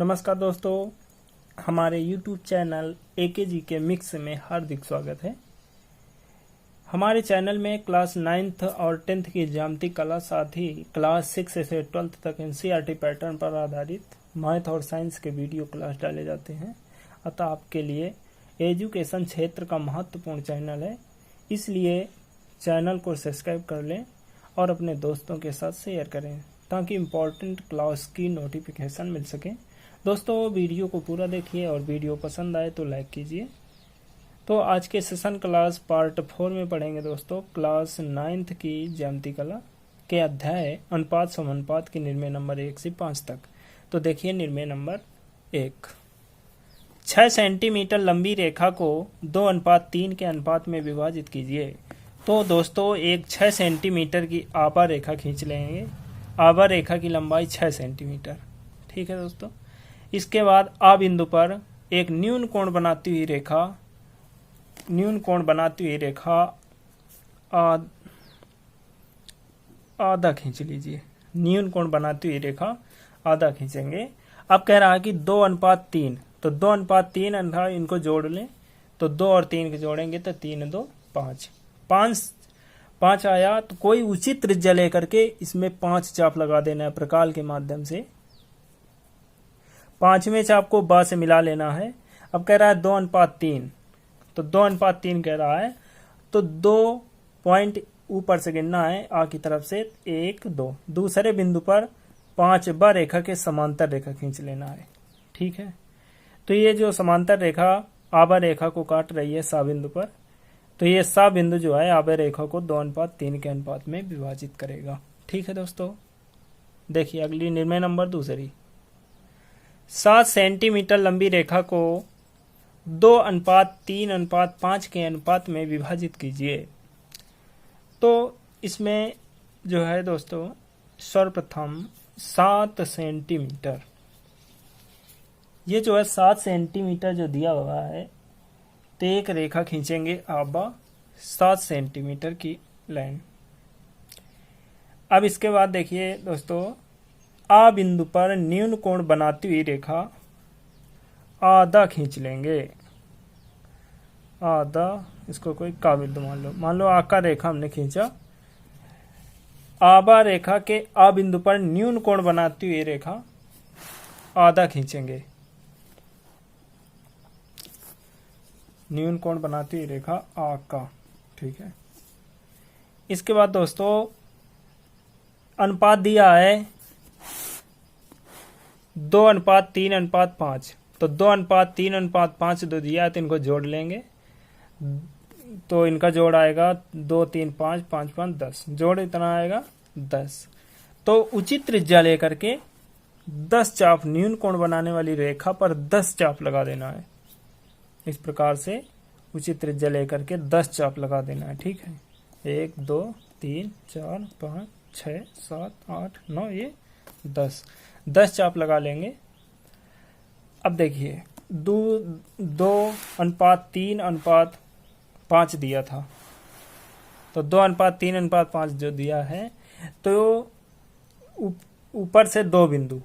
नमस्कार दोस्तों, हमारे YouTube चैनल AKG के मिक्स में हार्दिक स्वागत है। हमारे चैनल में क्लास 9th और 10th की ज्यामिति कला, साथ ही क्लास 6 से 12th तक NCERT पैटर्न पर आधारित मैथ और साइंस के वीडियो क्लास डाले जाते हैं। अतः आपके लिए एजुकेशन क्षेत्र का महत्वपूर्ण चैनल है, इसलिए चैनल को सब्सक्राइब कर लें और अपने दोस्तों के साथ शेयर करें ताकि इम्पोर्टेंट क्लास की नोटिफिकेशन मिल सके। दोस्तों, वीडियो को पूरा देखिए और वीडियो पसंद आए तो लाइक कीजिए। तो आज के सेशन क्लास पार्ट 4 में पढ़ेंगे दोस्तों क्लास 9th की ज्यामिति कला के अध्याय अनुपात समानुपात के निर्णय नंबर 1 से 5 तक। तो देखिए निर्णय नंबर 1। 6 सेंटीमीटर लंबी रेखा को 2:3 के अनुपात में विभाजित कीजिए। तो दोस्तों एक 6 सेंटीमीटर की आभा रेखा खींच लेंगे। आभा रेखा की लंबाई 6 सेंटीमीटर, ठीक है दोस्तों। इसके बाद आ बिंदु पर एक न्यून कोण बनाती हुई रेखा आधा खींच लीजिए। न्यून कोण बनाती हुई रेखा आधा खींचेंगे। अब कह रहा है कि 2:3, तो 2:3 अर्थात इनको जोड़ लें, तो 2 और 3 के जोड़ेंगे तो 3 2 5 5 आया। तो कोई उचित त्रिज्या लेकर के इसमें 5 चाप लगा देना है प्रकाल के माध्यम से। 5वें चाप को बा से मिला लेना है। अब कह रहा है 2:3, तो 2:3 कह रहा है, तो 2 पॉइंट ऊपर से गिनना है आ की तरफ से 1 2। दूसरे बिंदु पर 5 बा रेखा के समांतर रेखा खींच लेना है, ठीक है। तो ये जो समांतर रेखा आभा रेखा को काट रही है सा बिंदु पर, तो ये सा बिंदु जो है आभा रेखा को 2:3 के अनुपात में विभाजित करेगा, ठीक है दोस्तों। देखिए अगली निर्णय नंबर 2। 7 सेंटीमीटर लंबी रेखा को 2:3:5 के अनुपात में विभाजित कीजिए। तो इसमें जो है दोस्तों सर्वप्रथम 7 सेंटीमीटर, ये जो है 7 सेंटीमीटर जो दिया हुआ है, तो एक रेखा खींचेंगे आभा 7 सेंटीमीटर की लाइन। अब इसके बाद देखिए दोस्तों आ बिंदु पर न्यून कोण बनाती हुई रेखा आधा खींच लेंगे। आधा, इसको कोई का बिंदु मान लो आकार रेखा हमने खींचा। आभा रेखा के आ बिंदु पर न्यून कोण बनाती हुई रेखा आधा खींचेंगे। न्यून कोण बनाती हुई रेखा आ का, ठीक है। इसके बाद दोस्तों अनुपात दिया है 2:3:5, तो 2:3:5 जो दिया है तो इनको जोड़ लेंगे। तो इनका जोड़ आएगा 2 3 5 5 5 10, जोड़ इतना आएगा 10। तो उचित त्रिज्या लेकर के 10 चाप न्यून कोण बनाने वाली रेखा पर 10 चाप लगा देना है। इस प्रकार से उचित त्रिज्या लेकर के 10 चाप लगा देना है, ठीक है। 1 2 3 4 5 6 7 8 9, ये 10 चाप लगा लेंगे। अब देखिए 2:3:5 दिया था, तो 2:3:5 जो दिया है, तो ऊपर से 2 बिंदु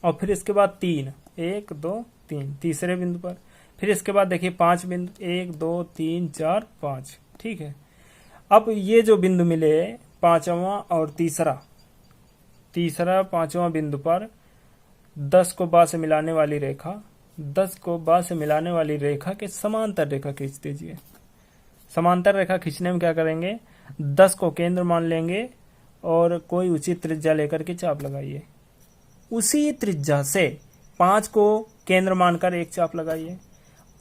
और फिर इसके बाद 3, 1 2 3 तीसरे बिंदु पर, फिर इसके बाद देखिए 5 बिंदु 1 2 3 4 5, ठीक है। अब ये जो बिंदु मिले 5वां और तीसरा 5वां बिंदु पर 10 को बा से मिलाने वाली रेखा के समांतर रेखा खींच दीजिए। समांतर रेखा खींचने में क्या करेंगे, 10 को केंद्र मान लेंगे और कोई उचित त्रिज्या लेकर के चाप लगाइए। उसी त्रिज्या से 5 को केंद्र मानकर एक चाप लगाइए।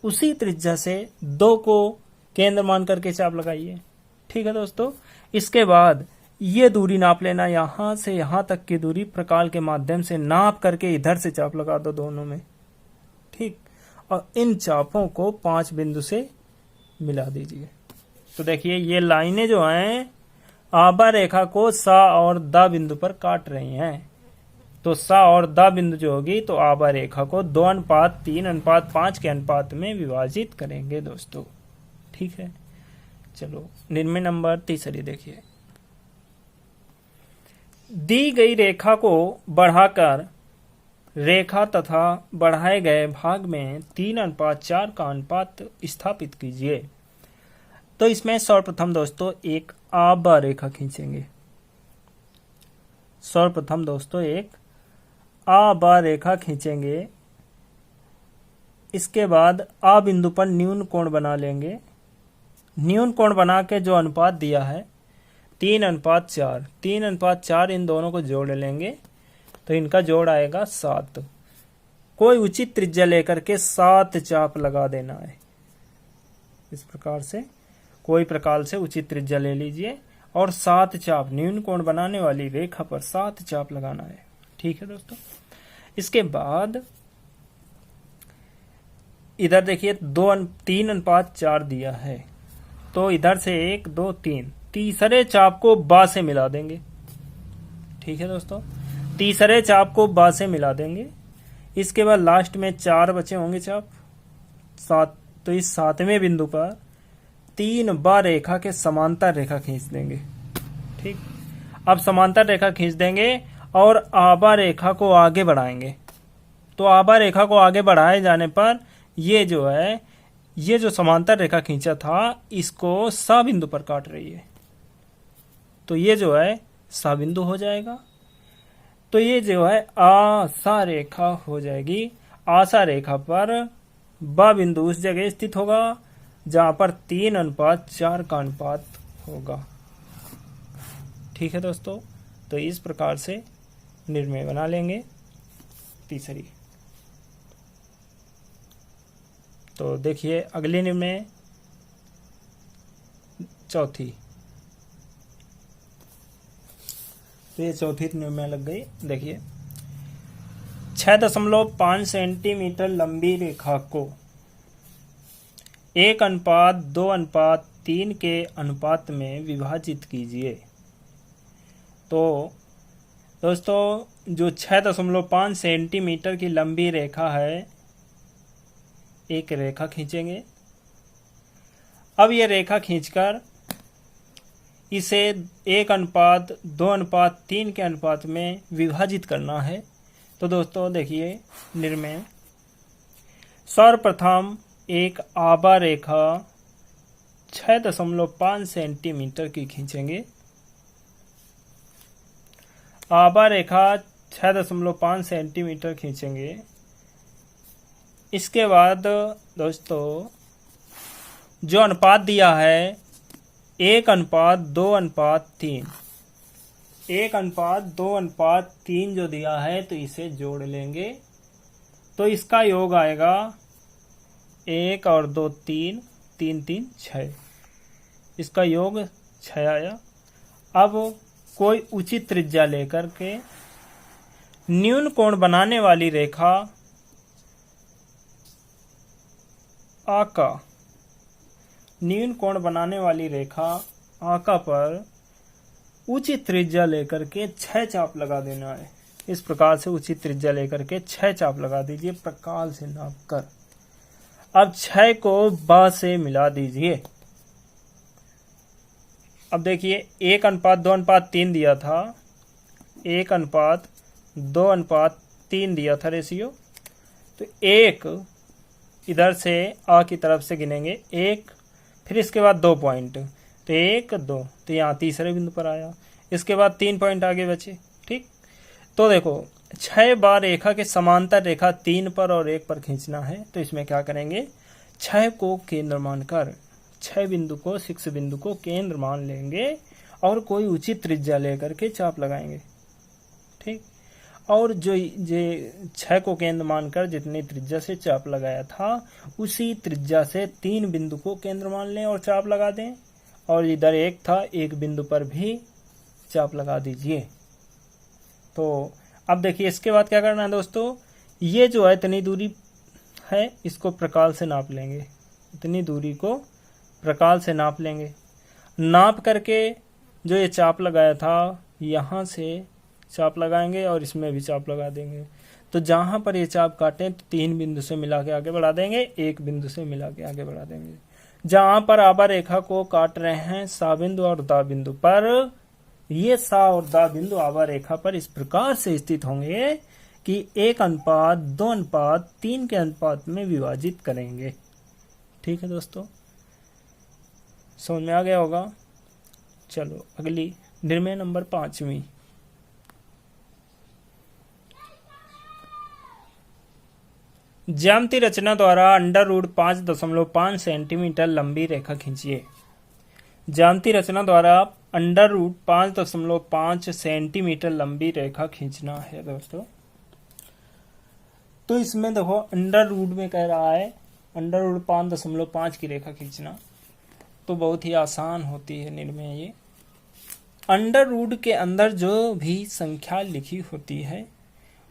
उसी त्रिज्या से 2 को केंद्र मान करके चाप लगाइए, ठीक है दोस्तों। इसके बाद ये दूरी नाप लेना, यहां से यहां तक की दूरी प्रकाल के माध्यम से नाप करके इधर से चाप लगा दो दोनों में, ठीक। और इन चापों को 5 बिंदु से मिला दीजिए। तो देखिए ये लाइनें जो हैं आभा रेखा को सा और दा बिंदु पर काट रही हैं। तो सा और दा बिंदु जो होगी तो आभा रेखा को 2:3:5 के अनुपात में विभाजित करेंगे दोस्तों, ठीक है। चलो निर्णय नंबर 3 देखिए। दी गई रेखा को बढ़ाकर रेखा तथा बढ़ाए गए भाग में 3:4 का अनुपात स्थापित कीजिए। तो इसमें सर्वप्रथम दोस्तों एक आबा रेखा खींचेंगे। सर्वप्रथम दोस्तों एक आबा रेखा खींचेंगे। इसके बाद आ बिंदु पर न्यून कोण बना लेंगे। न्यून कोण बना के जो अनुपात दिया है 3:4, 3:4 इन दोनों को जोड़ लेंगे तो इनका जोड़ आएगा 7। कोई उचित त्रिज्या लेकर के 7 चाप लगा देना है। इस प्रकार से कोई प्रकार से उचित त्रिज्या ले लीजिए और 7 चाप न्यून कोण बनाने वाली रेखा पर 7 चाप लगाना है। ठीक है दोस्तों। इसके बाद इधर देखिए 3:4 दिया है, तो इधर से 1 2 3 तीसरे चाप को बा से मिला देंगे। ठीक है दोस्तों, तीसरे चाप को बा से मिला देंगे। इसके बाद लास्ट में 4 बचे होंगे चाप 7, तो इस 7वें बिंदु पर 3 बा रेखा के समांतर रेखा खींच देंगे। ठीक, अब समांतर रेखा खींच देंगे और आबा रेखा को आगे बढ़ाएंगे। तो आबा रेखा को आगे बढ़ाए जाने पर ये जो है, ये जो समांतर रेखा खींचा था इसको सा बिंदु पर काट रही है, तो ये जो है सा बिंदु हो जाएगा। तो ये जो है आसा रेखा हो जाएगी। आसा रेखा पर बा बिंदु उस जगह स्थित होगा जहां पर 3:4 का अनुपात होगा। ठीक है दोस्तों, तो इस प्रकार से निर्णय बना लेंगे तीसरी। तो देखिए अगली निर्णय चौथी। तो ये चौथी निर्णय लग गई। देखिए 6.5 सेंटीमीटर लंबी रेखा को 1:2:3 के अनुपात में विभाजित कीजिए। तो दोस्तों जो 6.5 सेंटीमीटर की लंबी रेखा है, एक रेखा खींचेंगे। अब ये रेखा खींचकर इसे 1:2:3 के अनुपात में विभाजित करना है। तो दोस्तों देखिए निर्णय, सर्वप्रथम एक आबा रेखा 6.5 सेंटीमीटर की खींचेंगे। आबा रेखा 6.5 सेंटीमीटर खींचेंगे। इसके बाद दोस्तों जो अनुपात दिया है 1:2:3, 1:2:3 जो दिया है तो इसे जोड़ लेंगे। तो इसका योग आएगा 1 और 2 3, 3 3 6, इसका योग 6 आया। अब कोई उचित त्रिज्या लेकर के न्यून कोण बनाने वाली रेखा आका, न्यून कोण बनाने वाली रेखा आका पर उचित त्रिज्या लेकर के 6 चाप लगा देना है। इस प्रकार से उचित त्रिज्या लेकर के 6 चाप लगा दीजिए प्रकाल से नाप कर। अब 6 को बा से मिला दीजिए। अब देखिए 1:2:3 दिया था, 1:2:3 दिया था रेशियो। तो 1 इधर से आ की तरफ से गिनेंगे 1, फिर इसके बाद 2 पॉइंट, तो 1 2, तो यहाँ तीसरे बिंदु पर आया। इसके बाद 3 पॉइंट आगे बचे। ठीक, तो देखो 6 बार रेखा के समांतर रेखा 3 पर और 1 पर खींचना है। तो इसमें क्या करेंगे, 6 को केंद्र मानकर 6 बिंदु को, 6 बिंदु को केंद्र मान लेंगे और कोई उचित त्रिज्या लेकर के चाप लगाएंगे। ठीक, और जो 6 को केंद्र मानकर जितनी त्रिज्या से चाप लगाया था उसी त्रिज्या से 3 बिंदु को केंद्र मान लें और चाप लगा दें। और इधर 1 था, 1 बिंदु पर भी चाप लगा दीजिए। तो अब देखिए इसके बाद क्या करना है दोस्तों, ये जो है इतनी दूरी है इसको प्रकाल से नाप लेंगे। इतनी दूरी को प्रकाल से नाप लेंगे। नाप करके जो ये चाप लगाया था यहाँ से चाप लगाएंगे और इसमें भी चाप लगा देंगे। तो जहां पर ये चाप काटें तो 3 बिंदु से मिला के आगे बढ़ा देंगे, 1 बिंदु से मिला के आगे बढ़ा देंगे। जहां पर आबा रेखा को काट रहे हैं सा बिंदु और दा बिंदु पर, ये सा और दा बिंदु आबा रेखा पर इस प्रकार से स्थित होंगे कि 1:2:3 के अनुपात में विभाजित करेंगे। ठीक है दोस्तों, समझ में आ गया होगा। चलो अगली निर्णय नंबर 5वीं। ज्यामितीय रचना द्वारा √5.5 सेंटीमीटर लंबी रेखा खींचिए। ज्यामितीय रचना द्वारा √5.5 सेंटीमीटर लंबी रेखा खींचना है दोस्तों। तो इसमें देखो अंडर रूट में कह रहा है √5.5 की रेखा खींचना, तो बहुत ही आसान होती है निर्णय ये। अंडर रूट के अंदर जो भी संख्या लिखी होती है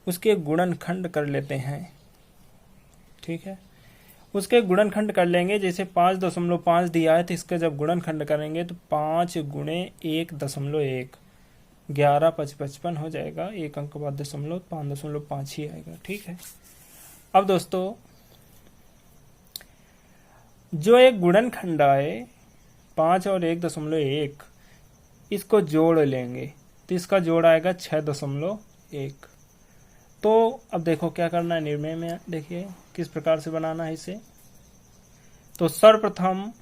उसके गुणनखंड कर लेते हैं। ठीक है, उसके गुणनखंड कर लेंगे। जैसे 5.5 दिया है तो इसका जब गुणनखंड करेंगे तो 5 × 1.1 11 5 55 हो जाएगा। एक अंक बाद 5.5 ही आएगा। ठीक है, अब दोस्तों जो एक गुणनखंड आए 5 और 1.1 इसको जोड़ लेंगे तो इसका जोड़ आएगा 6.1। तो अब देखो क्या करना है निर्णय में, देखिए किस प्रकार से बनाना है इसे। तो सर्वप्रथम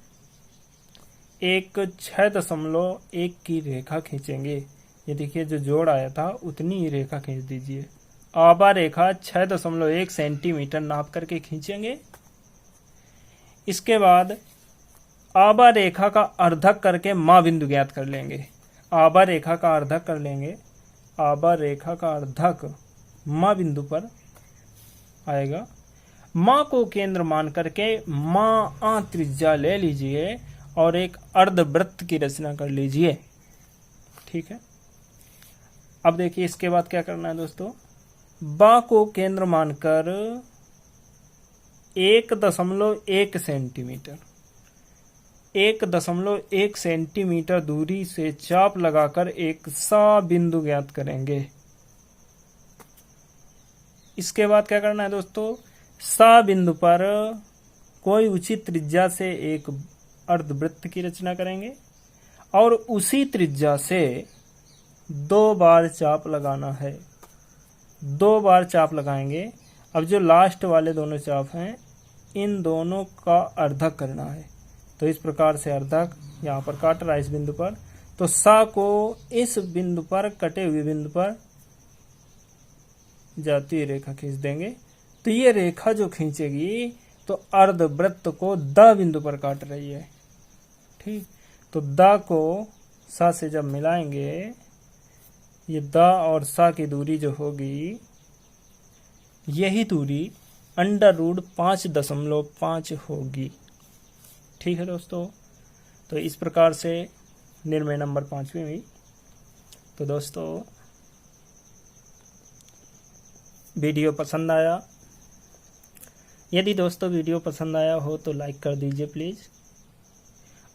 एक 6.1 की रेखा खींचेंगे। ये देखिए जो जोड़ आया था उतनी ही रेखा खींच दीजिए। आभा रेखा 6.1 सेंटीमीटर नाप करके खींचेंगे। इसके बाद आभा रेखा का अर्धक करके माँ बिंदु ज्ञात कर लेंगे। आभा रेखा का अर्धक कर लेंगे। आभा रेखा का अर्धक माँ बिंदु पर आएगा। माँ को केंद्र मान करके माँ त्रिज्या ले लीजिए और एक अर्धवृत्त की रचना कर लीजिए। ठीक है, अब देखिए इसके बाद क्या करना है दोस्तों। बा को केंद्र मानकर 1.1 सेंटीमीटर 1.1 सेंटीमीटर दूरी से चाप लगाकर एक सा बिंदु ज्ञात करेंगे। इसके बाद क्या करना है दोस्तों, सा बिंदु पर कोई उचित त्रिज्या से एक अर्धवृत्त की रचना करेंगे और उसी त्रिज्या से 2 बार चाप लगाना है। 2 बार चाप लगाएंगे। अब जो लास्ट वाले दोनों चाप हैं इन दोनों का अर्धक करना है। तो इस प्रकार से अर्धक यहाँ पर काट रहा है इस बिंदु पर। तो सा को इस बिंदु पर कटे हुए बिंदु पर जाती हुई रेखा खींच देंगे। तो ये रेखा जो खींचेगी तो अर्धवृत्त को द बिंदु पर काट रही है। ठीक, तो द को सा से जब मिलाएंगे ये द और सा की दूरी जो होगी यही दूरी √5.5 होगी। ठीक है दोस्तों, तो इस प्रकार से निर्णय नंबर 5वीं हुई। तो दोस्तों वीडियो पसंद आया, यदि दोस्तों वीडियो पसंद आया हो तो लाइक कर दीजिए प्लीज़,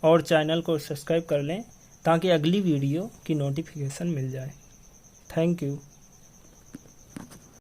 और चैनल को सब्सक्राइब कर लें ताकि अगली वीडियो की नोटिफिकेशन मिल जाए। Thank you.